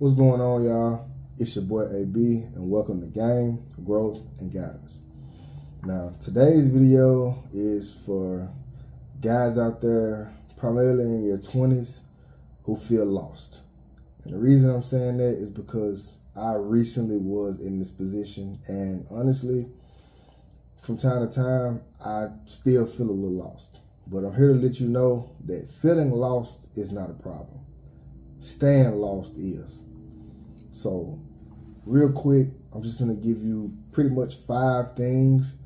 What's going on, y'all? It's your boy AB, and welcome to Game, Growth, and Guidance. Now, today's video is for guys out there, primarily in your 20s, who feel lost. And the reason I'm saying that is because I recently was in this position, and honestly, from time to time, I still feel a little lost. But I'm here to let you know that feeling lost is not a problem. Staying lost is. So, real quick, I'm just going to give you pretty much 5 things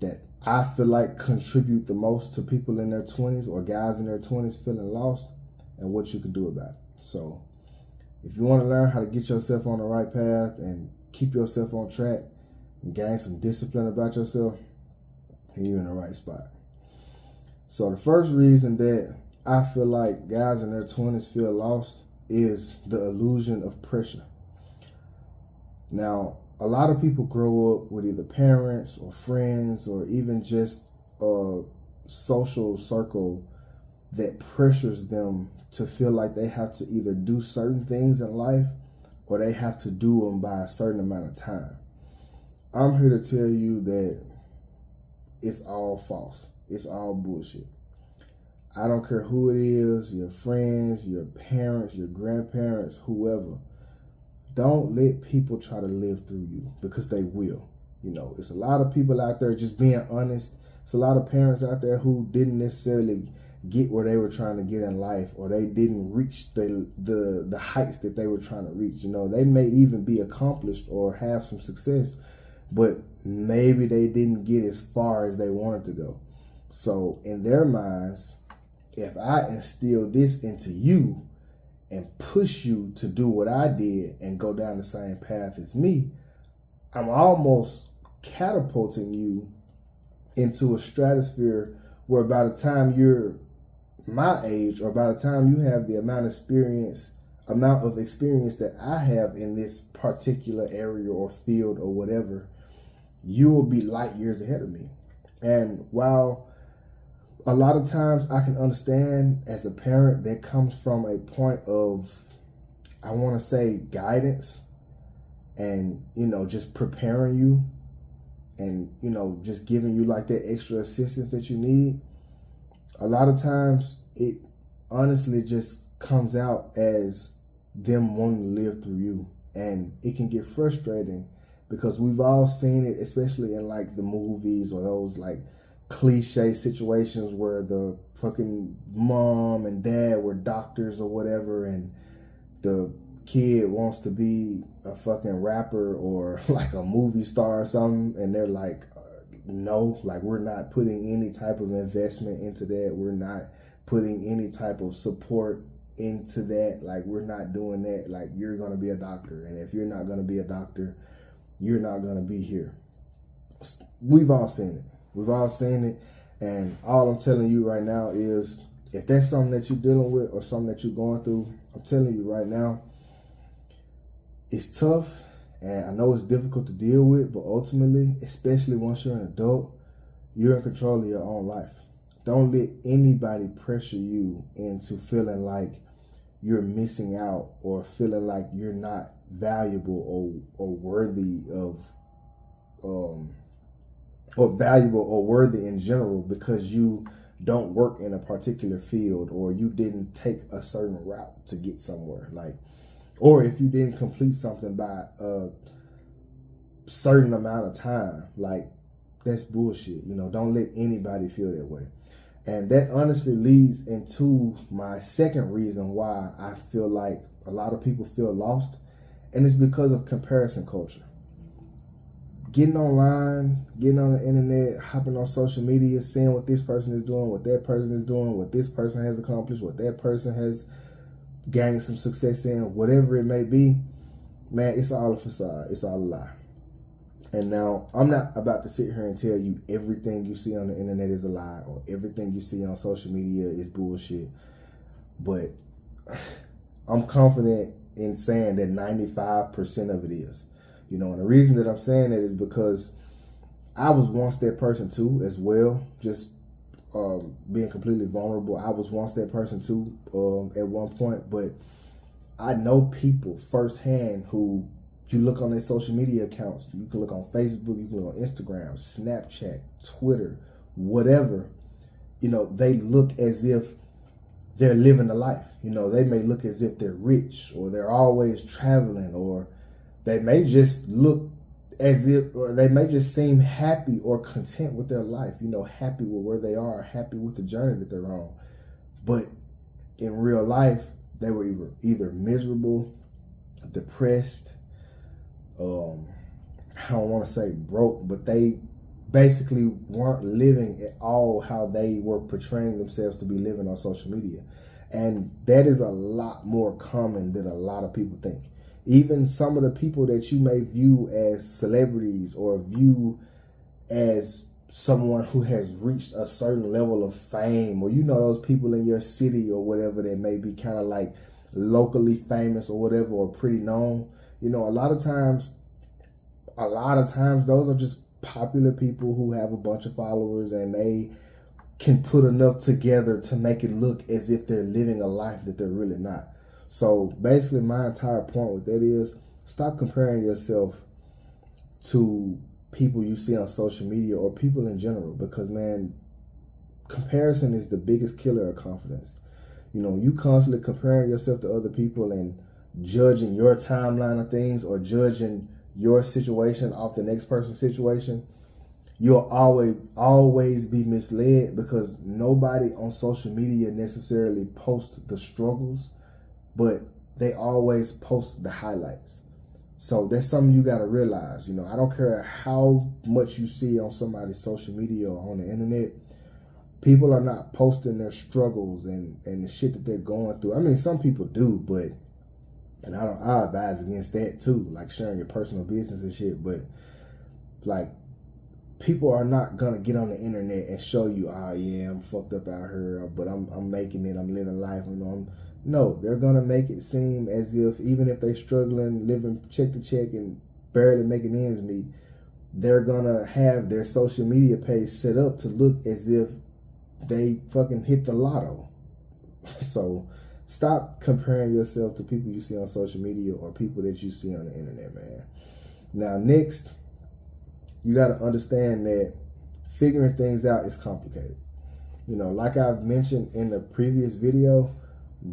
that I feel like contribute the most to people in their 20s or guys in their 20s feeling lost and what you can do about it. So, if you want to learn how to get yourself on the right path and keep yourself on track and gain some discipline about yourself, then you're in the right spot. So, the first reason that I feel like guys in their 20s feel lost is the illusion of pressure. Now, a lot of people grow up with either parents or friends or even just a social circle that pressures them to feel like they have to either do certain things in life or they have to do them by a certain amount of time. I'm here to tell you that it's all false. It's all bullshit. I don't care who it is, your friends, your parents, your grandparents, whoever. Don't let people try to live through you, because they will. You know, it's a lot of people out there just being honest. It's a lot of parents out there who didn't necessarily get where they were trying to get in life, or they didn't reach the heights that they were trying to reach. You know, they may even be accomplished or have some success, but maybe they didn't get as far as they wanted to go. So in their minds, if I instill this into you and push you to do what I did and go down the same path as me, I'm almost catapulting you into a stratosphere where by the time you're my age, or by the time you have the amount of experience that I have in this particular area or field or whatever, you will be light years ahead of me. And while a lot of times I can understand as a parent that comes from a point of, I want to say, guidance and, just preparing you and, just giving you like that extra assistance that you need. A lot of times it honestly just comes out as them wanting to live through you. And it can get frustrating because we've all seen it, especially in like the movies or those like cliche situations where the fucking mom and dad were doctors or whatever, and the kid wants to be a fucking rapper or like a movie star or something, and they're like, no, like we're not putting any type of investment into that. We're not putting any type of support into that. Like, we're not doing that. Like, you're going to be a doctor, and if you're not going to be a doctor, you're not going to be here. We've all seen it. We've all seen it, and all I'm telling you right now is, if that's something that you're dealing with or something that you're going through, I'm telling you right now, it's tough, and I know it's difficult to deal with, but ultimately, especially once you're an adult, you're in control of your own life. Don't let anybody pressure you into feeling like you're missing out or feeling like you're not valuable or worthy of or valuable or worthy in general because you don't work in a particular field or you didn't take a certain route to get somewhere. Like, or if you didn't complete something by a certain amount of time, like, that's bullshit. Don't let anybody feel that way. And that honestly leads into my second reason why I feel like a lot of people feel lost, and it's because of comparison culture. Getting online, getting on the internet, hopping on social media, seeing what this person is doing, what that person is doing, what this person has accomplished, what that person has gained some success in, whatever it may be, man, it's all a facade. It's all a lie. And now, I'm not about to sit here and tell you everything you see on the internet is a lie or everything you see on social media is bullshit. But I'm confident in saying that 95% of it is. And the reason that I'm saying that is because I was once that person too as well, just being completely vulnerable. I was once that person too at one point, but I know people firsthand who, you look on their social media accounts, you can look on Facebook, you can look on Instagram, Snapchat, Twitter, whatever, they look as if they're living a life. They may look as if they're rich, or they're always traveling, or they may just look as if, or they may just seem happy or content with their life, happy with where they are, happy with the journey that they're on. But in real life, they were either miserable, depressed, I don't want to say broke, but they basically weren't living at all how they were portraying themselves to be living on social media. And that is a lot more common than a lot of people think. Even some of the people that you may view as celebrities or view as someone who has reached a certain level of fame, or those people in your city or whatever that may be kind of like locally famous or whatever, or pretty known, a lot of times those are just popular people who have a bunch of followers, and they can put enough together to make it look as if they're living a life that they're really not. So basically my entire point with that is, stop comparing yourself to people you see on social media or people in general, because man, comparison is the biggest killer of confidence. You constantly comparing yourself to other people and judging your timeline of things, or judging your situation off the next person's situation, you'll always be misled, because nobody on social media necessarily posts the struggles, but they always post the highlights. So that's something you got to realize. I don't care how much you see on somebody's social media or on the internet, people are not posting their struggles and the shit that they're going through. I mean, some people do, but, and I advise against that too, like sharing your personal business and shit, but like, people are not gonna get on the internet and show you, oh yeah, I'm fucked up out here, but I'm making it, I'm living life, no, they're gonna make it seem as if, even if they're struggling, living check to check and barely making ends meet, they're gonna have their social media page set up to look as if they fucking hit the lotto. So stop comparing yourself to people you see on social media or people that you see on the internet, man. Now, next, you got to understand that figuring things out is complicated. Like I've mentioned in the previous video,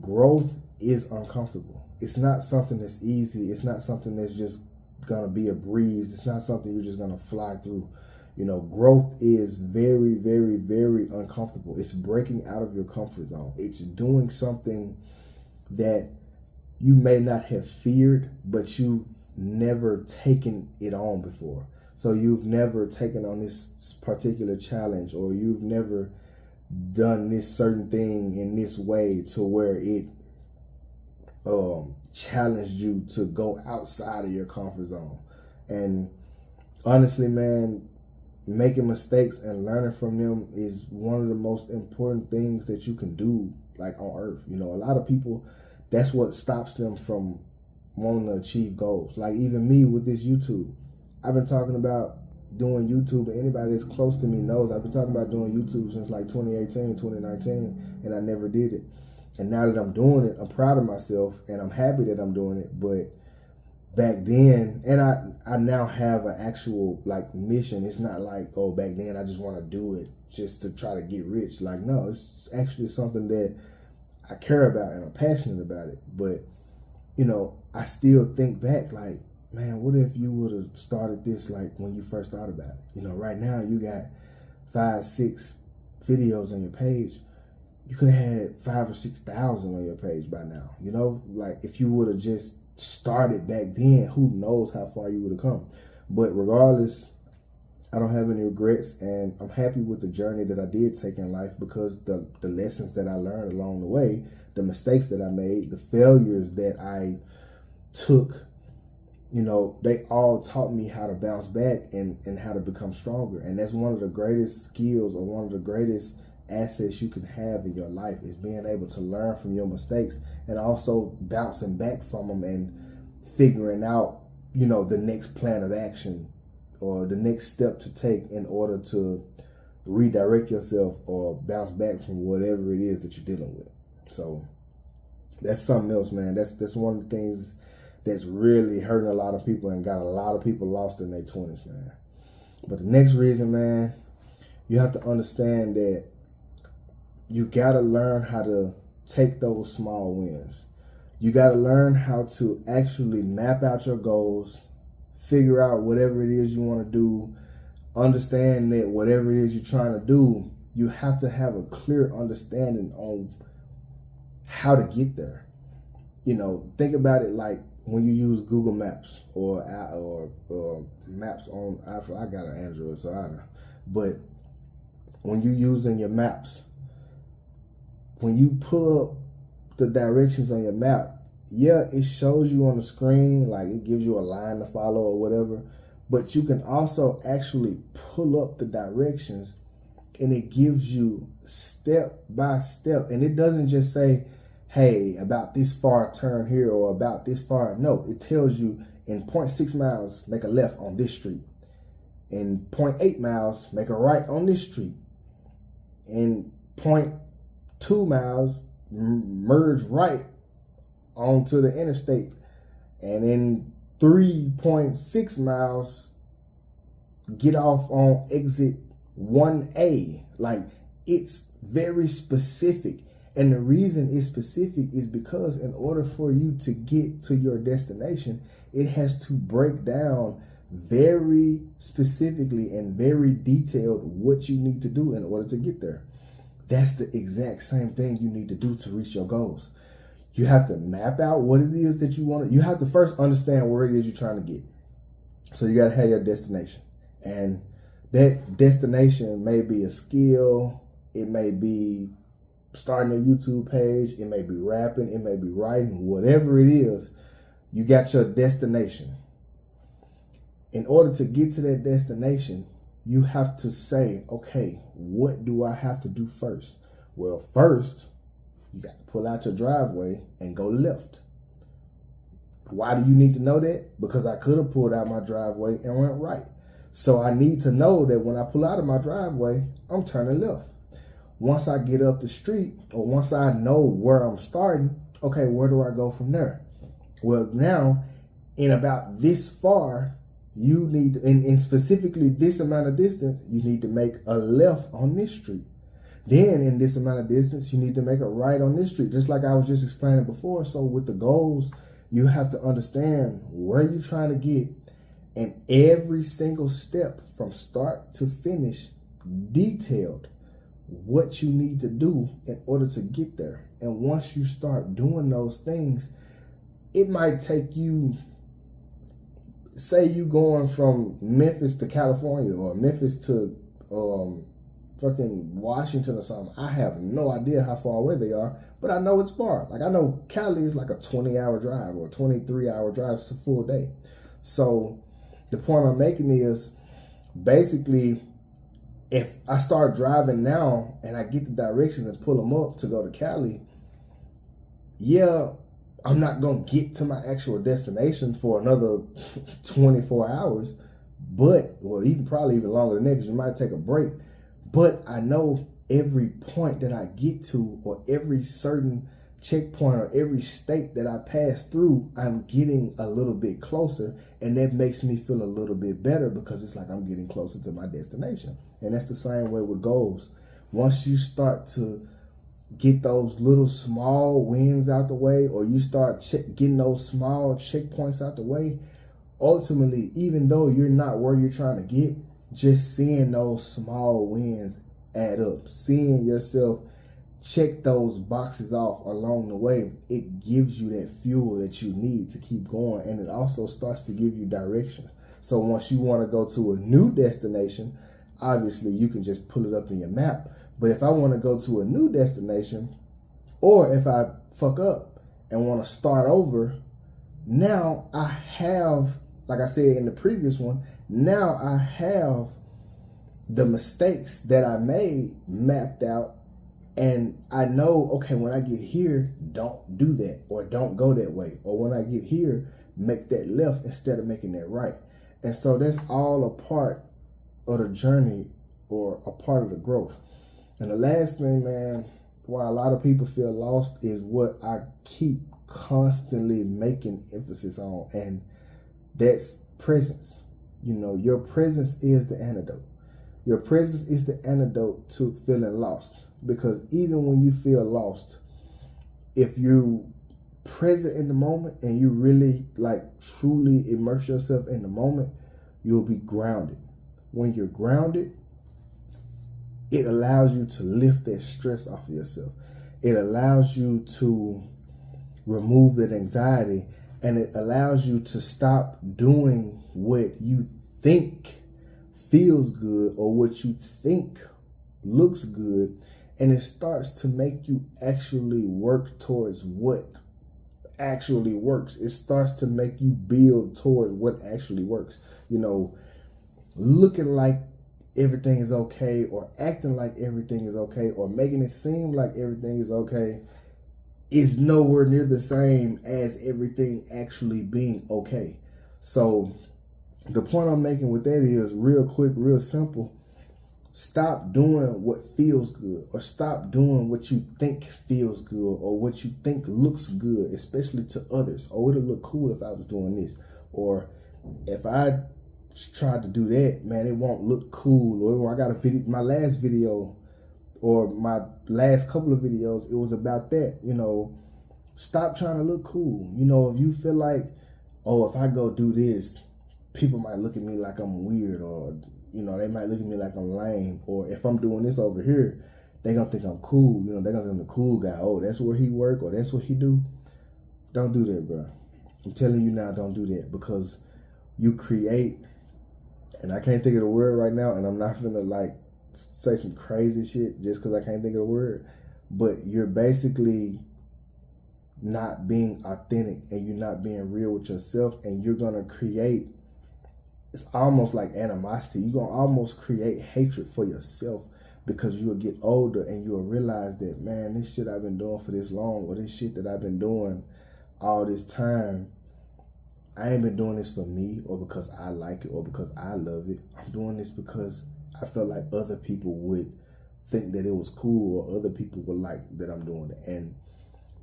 growth is uncomfortable. It's not something that's easy. It's not something that's just going to be a breeze. It's not something you're just going to fly through. Growth is very, very, very uncomfortable. It's breaking out of your comfort zone. It's doing something that you may not have feared, but you've never taken it on before. So you've never taken on this particular challenge, or you've never done this certain thing in this way to where it challenged you to go outside of your comfort zone. And honestly, man, making mistakes and learning from them is one of the most important things that you can do, like on earth. A lot of people, that's what stops them from wanting to achieve goals. Like even me with this YouTube, I've been talking about doing YouTube, and anybody that's close to me knows I've been talking about doing YouTube since like 2018, 2019, and I never did it. And now that I'm doing it, I'm proud of myself, and I'm happy that I'm doing it. But back then, and I now have an actual like mission. It's not like, oh, back then I just want to do it just to try to get rich. Like, no, it's actually something that I care about and I'm passionate about it. But I still think back like, man, what if you would have started this like when you first thought about it? Right now you got 5, 6 videos on your page. You could have had 5,000 or 6,000 on your page by now. Like if you would have just started back then, who knows how far you would have come. But regardless, I don't have any regrets, and I'm happy with the journey that I did take in life, because the lessons that I learned along the way, the mistakes that I made, the failures that I took, they all taught me how to bounce back and how to become stronger. And that's one of the greatest skills, or one of the greatest assets you can have in your life, is being able to learn from your mistakes and also bouncing back from them and figuring out, the next plan of action or the next step to take in order to redirect yourself or bounce back from whatever it is that you're dealing with. So That's something else, man. That's one of the things that's really hurting a lot of people and got a lot of people lost in their 20s, man. But the next reason, man, you have to understand that you got to learn how to take those small wins. You got to learn how to actually map out your goals, figure out whatever it is you want to do, understand that whatever it is you're trying to do, you have to have a clear understanding on how to get there. Think about it like when you use Google Maps or maps on iPhone. I got an Android, so I don't know. But when you're using your maps, when you pull up the directions on your map, yeah, it shows you on the screen, like it gives you a line to follow or whatever, but you can also actually pull up the directions and it gives you step by step. And it doesn't just say, hey, about this far turn here or about this far. No, it tells you in 0.6 miles, make a left on this street. In 0.8 miles, make a right on this street. In 0.2 miles, merge right onto the interstate. And in 3.6 miles, get off on exit 1A. Like, it's very specific. And the reason it's specific is because in order for you to get to your destination, it has to break down very specifically and very detailed what you need to do in order to get there. That's the exact same thing you need to do to reach your goals. You have to map out what it is that you want. You have to first understand where it is you're trying to get. So you got to have your destination. And that destination may be a skill. It may be starting a YouTube page. It may be rapping. It may be writing. Whatever it is, you got your destination. In order to get to that destination, you have to say, okay, what do I have to do first? Well, first, you got to pull out your driveway and go left. Why do you need to know that? Because I could have pulled out my driveway and went right. So I need to know that when I pull out of my driveway, I'm turning left. Once I get up the street, or once I know where I'm starting, okay, where do I go from there? Well, now, in about this far, you need, in specifically this amount of distance, you need to make a left on this street. Then in this amount of distance, you need to make a right on this street, just like I was just explaining before. So with the goals, you have to understand where you're trying to get, and every single step from start to finish, detailed what you need to do in order to get there. And once you start doing those things, it might take you, say you going from Memphis to California or Memphis to fucking Washington or something. I have no idea how far away they are, but I know it's far. Like, I know Cali is like a 20-hour drive or a 23-hour drive. It's a full day. So the point I'm making is, basically, if I start driving now and I get the directions and pull them up to go to Cali, yeah, I'm not going to get to my actual destination for another 24 hours, but, well, probably even longer than that, because you might take a break. But I know every point that I get to, or every certain checkpoint, or every state that I pass through, I'm getting a little bit closer, and that makes me feel a little bit better, because it's like I'm getting closer to my destination. And that's the same way with goals. Once you start to get those little small wins out the way, or you start getting those small checkpoints out the way, ultimately, even though you're not where you're trying to get, just seeing those small wins add up, seeing yourself check those boxes off along the way, it gives you that fuel that you need to keep going. And it also starts to give you direction. So once you want to go to a new destination, obviously you can just pull it up in your map. But if I want to go to a new destination, or if I fuck up and want to start over, now I have, like I said in the previous one, now I have the mistakes that I made mapped out, and I know, okay, when I get here, don't do that, or don't go that way, or when I get here, make that left instead of making that right. And so that's all a part of the journey, or a part of the growth. And the last thing, man, why a lot of people feel lost is what I keep constantly making emphasis on, and that's presence. Your presence is the antidote. Your presence is the antidote to feeling lost, because even when you feel lost, if you present in the moment and you really truly immerse yourself in the moment, you'll be grounded. When you're grounded, it allows you to lift that stress off of yourself. It allows you to remove that anxiety, and it allows you to stop doing what you think feels good or what you think looks good, and it starts to make you actually work towards what actually works. It starts to make you build toward what actually works. Looking like everything is okay, or acting like everything is okay, or making it seem like everything is okay is nowhere near the same as everything actually being okay. So the point I'm making with that is real quick, real simple. Stop doing what feels good, or stop doing what you think feels good, or what you think looks good, especially to others. Oh, it'll look cool if I was doing this, or if I tried to do that, man, it won't look cool. Or I got a video, my last video, or my last couple of videos, it was about that. Stop trying to look cool. If you feel like, oh, if I go do this, people might look at me like I'm weird, or they might look at me like I'm lame, or if I'm doing this over here, they gonna think I'm cool. They gonna think I'm the cool guy. Oh, that's where he work, or that's what he do. Don't do that, bro. I'm telling you now, don't do that, because you create, and I can't think of the word right now, and I'm not finna say some crazy shit just because I can't think of the word, but you're basically not being authentic, and you're not being real with yourself, and you're gonna create, it's almost like animosity. You're going to almost create hatred for yourself, because you will get older and you will realize that, man, this shit I've been doing for this long, or this shit that I've been doing all this time, I ain't been doing this for me, or because I like it, or because I love it. I'm doing this because I felt like other people would think that it was cool, or other people would like that I'm doing it. And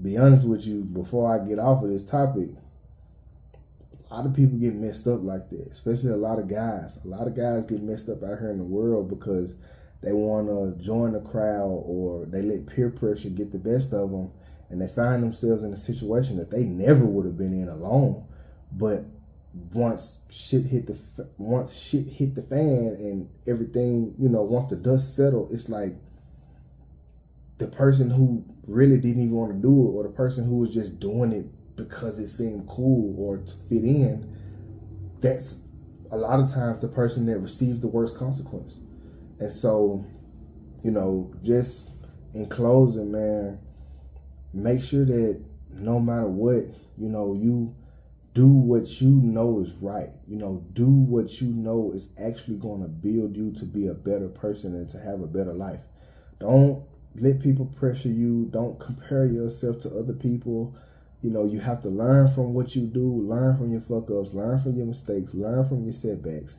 be honest with you, before I get off of this topic, a lot of people get messed up like that, especially a lot of guys. A lot of guys get messed up out here in the world because they want to join the crowd, or they let peer pressure get the best of them, and they find themselves in a situation that they never would have been in alone. But once shit hit the fan and everything, once the dust settled, it's like the person who really didn't even want to do it, or the person who was just doing it because it seemed cool or to fit in, that's a lot of times the person that receives the worst consequence. And so, just in closing, man, make sure that no matter what, you do what you know is right. Do what you know is actually going to build you to be a better person and to have a better life. Don't let people pressure you. Don't compare yourself to other people. You have to learn from what you do, learn from your fuck-ups, learn from your mistakes, learn from your setbacks.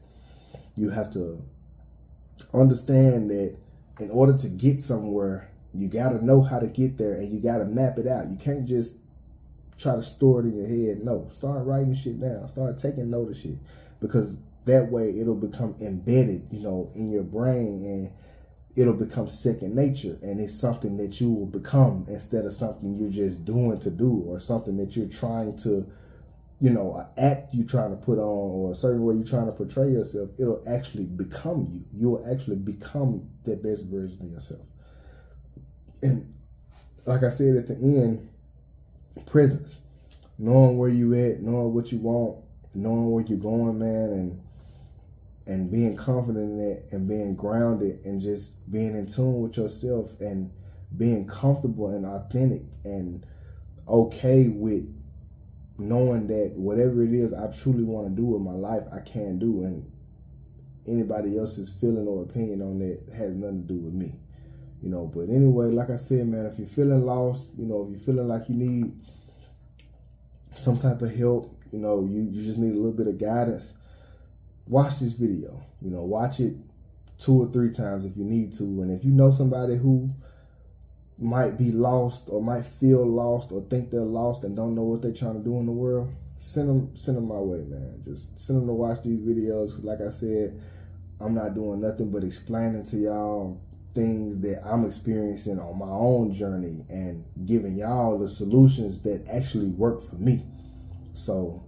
You have to understand that in order to get somewhere, you got to know how to get there, and you got to map it out. You can't just try to store it in your head. No, start writing shit down. Start taking note of shit, because that way it'll become embedded, in your brain, and it'll become second nature, and it's something that you will become instead of something you're just doing to do, or something that you're trying to, an act you're trying to put on, or a certain way you're trying to portray yourself. It'll actually become you. You'll actually become that best version of yourself. And like I said at the end, presence, knowing where you at, knowing what you want, knowing where you're going, man, and being confident in that, and being grounded, and just being in tune with yourself, and being comfortable and authentic and okay with knowing that whatever it is I truly want to do with my life, I can do, and anybody else's feeling or opinion on that has nothing to do with me. But anyway, like I said, man, if you're feeling lost, if you're feeling like you need some type of help, you just need a little bit of guidance, watch this video. Watch it 2 or 3 times if you need to. And if you know somebody who might be lost or might feel lost or think they're lost and don't know what they're trying to do in the world, send them my way, man. Just send them to watch these videos. Like I said, I'm not doing nothing but explaining to y'all things that I'm experiencing on my own journey and giving y'all the solutions that actually work for me. So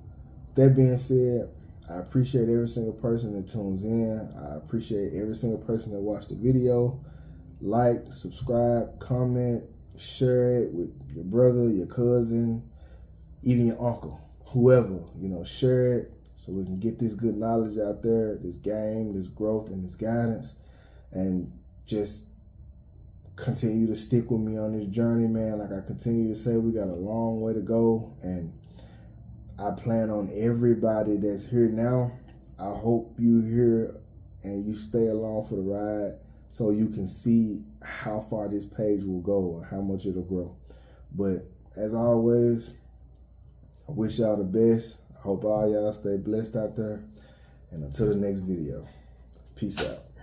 that being said, I appreciate every single person that tunes in. I appreciate every single person that watched the video. Like, subscribe, comment, share it with your brother, your cousin, even your uncle, whoever, share it so we can get this good knowledge out there, this game, this growth, and this guidance, and just continue to stick with me on this journey, man. Like I continue to say, we got a long way to go, and I plan on everybody that's here now. I hope you here and you stay along for the ride so you can see how far this page will go and how much it'll grow. But as always, I wish y'all the best. I hope all y'all stay blessed out there. And until the next video, peace out.